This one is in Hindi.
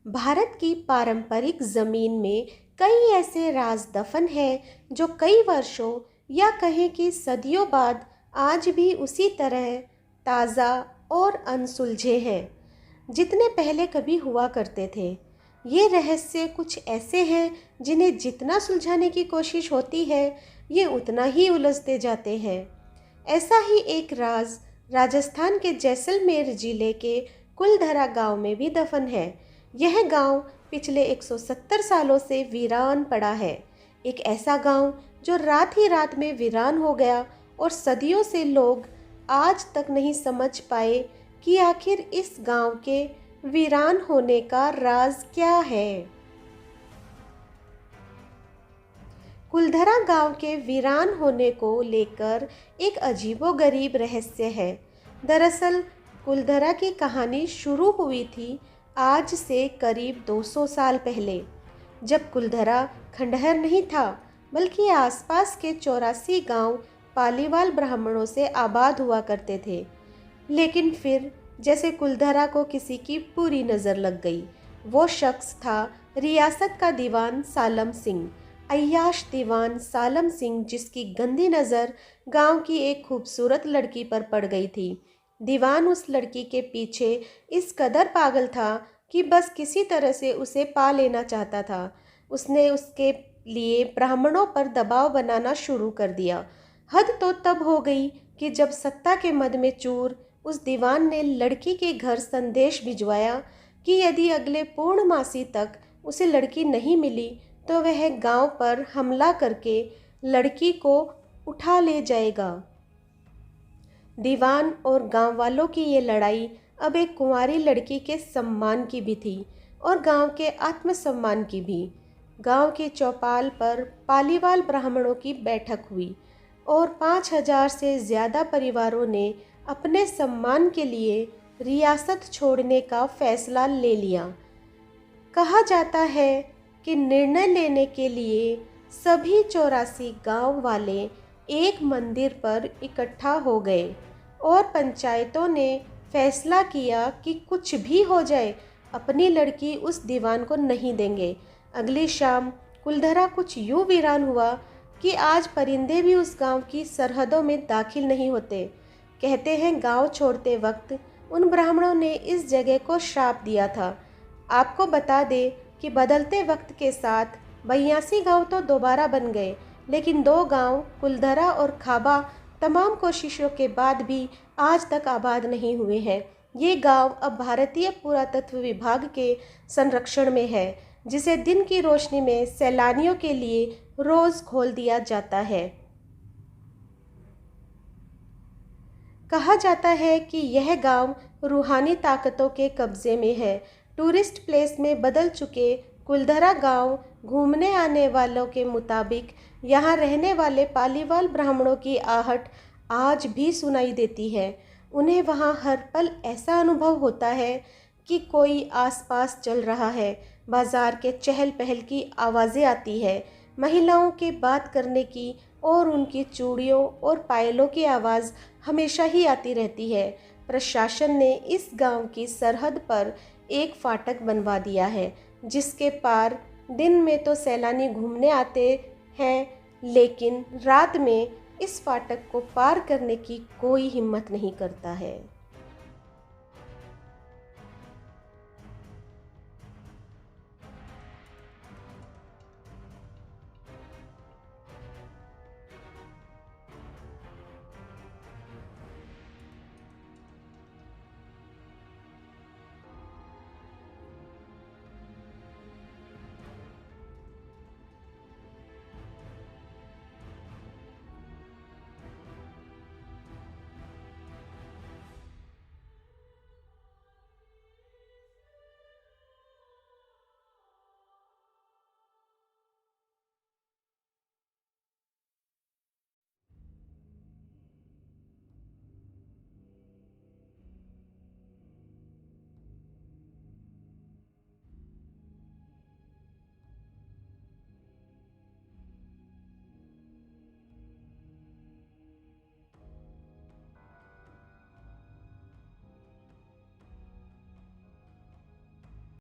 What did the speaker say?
भारत की पारंपरिक ज़मीन में कई ऐसे राज दफन हैं जो कई वर्षों या कहें कि सदियों बाद आज भी उसी तरह ताज़ा और अनसुलझे हैं जितने पहले कभी हुआ करते थे। ये रहस्य कुछ ऐसे हैं जिन्हें जितना सुलझाने की कोशिश होती है, ये उतना ही उलझते जाते हैं। ऐसा ही एक राज राजस्थान के जैसलमेर जिले के कुलधरा गांव में भी दफन है। यह गांव पिछले 170 सालों से वीरान पड़ा है। एक ऐसा गांव जो रात ही रात में वीरान हो गया और सदियों से लोग आज तक नहीं समझ पाए कि आखिर इस गांव के वीरान होने का राज क्या है। कुलधरा गांव के वीरान होने को लेकर एक अजीबोगरीब रहस्य है। दरअसल कुलधरा की कहानी शुरू हुई थी आज से करीब 200 साल पहले, जब कुलधरा खंडहर नहीं था बल्कि आसपास के 84 गांव पालीवाल ब्राह्मणों से आबाद हुआ करते थे। लेकिन फिर जैसे कुलधरा को किसी की बुरी नज़र लग गई। वो शख्स था रियासत का दीवान सालम सिंह, अय्याश दीवान सालम सिंह, जिसकी गंदी नज़र गांव की एक खूबसूरत लड़की पर पड़ गई थी। दीवान उस लड़की के पीछे इस कदर पागल था कि बस किसी तरह से उसे पा लेना चाहता था। उसने उसके लिए ब्राह्मणों पर दबाव बनाना शुरू कर दिया। हद तो तब हो गई कि जब सत्ता के मद में चूर उस दीवान ने लड़की के घर संदेश भिजवाया कि यदि अगले पूर्णमासी तक उसे लड़की नहीं मिली तो वह गांव पर हमला करके लड़की को उठा ले जाएगा। दीवान और गांव वालों की ये लड़ाई अब एक कुंवारी लड़की के सम्मान की भी थी और गांव के आत्मसम्मान की भी। गांव की चौपाल पर पालीवाल ब्राह्मणों की बैठक हुई और 5000 से ज़्यादा परिवारों ने अपने सम्मान के लिए रियासत छोड़ने का फैसला ले लिया। कहा जाता है कि निर्णय लेने के लिए सभी 84 गांव वाले एक मंदिर पर इकट्ठा हो गए और पंचायतों ने फैसला किया कि कुछ भी हो जाए अपनी लड़की उस दीवान को नहीं देंगे। अगली शाम कुलधरा कुछ यूं वीरान हुआ कि आज परिंदे भी उस गांव की सरहदों में दाखिल नहीं होते। कहते हैं गांव छोड़ते वक्त उन ब्राह्मणों ने इस जगह को श्राप दिया था। आपको बता दें कि बदलते वक्त के साथ 82 गांव तो दोबारा बन गए, लेकिन 2 गांव कुलधरा और खाबा तमाम कोशिशों के बाद भी आज तक आबाद नहीं हुए हैं। ये गांव अब भारतीय पुरातत्व विभाग के संरक्षण में है, जिसे दिन की रोशनी में सैलानियों के लिए रोज़ खोल दिया जाता है। कहा जाता है कि यह गांव रूहानी ताकतों के कब्जे में है। टूरिस्ट प्लेस में बदल चुके कुलधरा गांव घूमने आने वालों के मुताबिक यहाँ रहने वाले पालीवाल ब्राह्मणों की आहट आज भी सुनाई देती है। उन्हें वहाँ हर पल ऐसा अनुभव होता है कि कोई आसपास चल रहा है। बाजार के चहल पहल की आवाज़ें आती है, महिलाओं के बात करने की और उनकी चूड़ियों और पायलों की आवाज़ हमेशा ही आती रहती है। प्रशासन ने इस गांव की सरहद पर एक फाटक बनवा दिया है, जिसके पार दिन में तो सैलानी घूमने आते हैं, लेकिन रात में इस फाटक को पार करने की कोई हिम्मत नहीं करता है।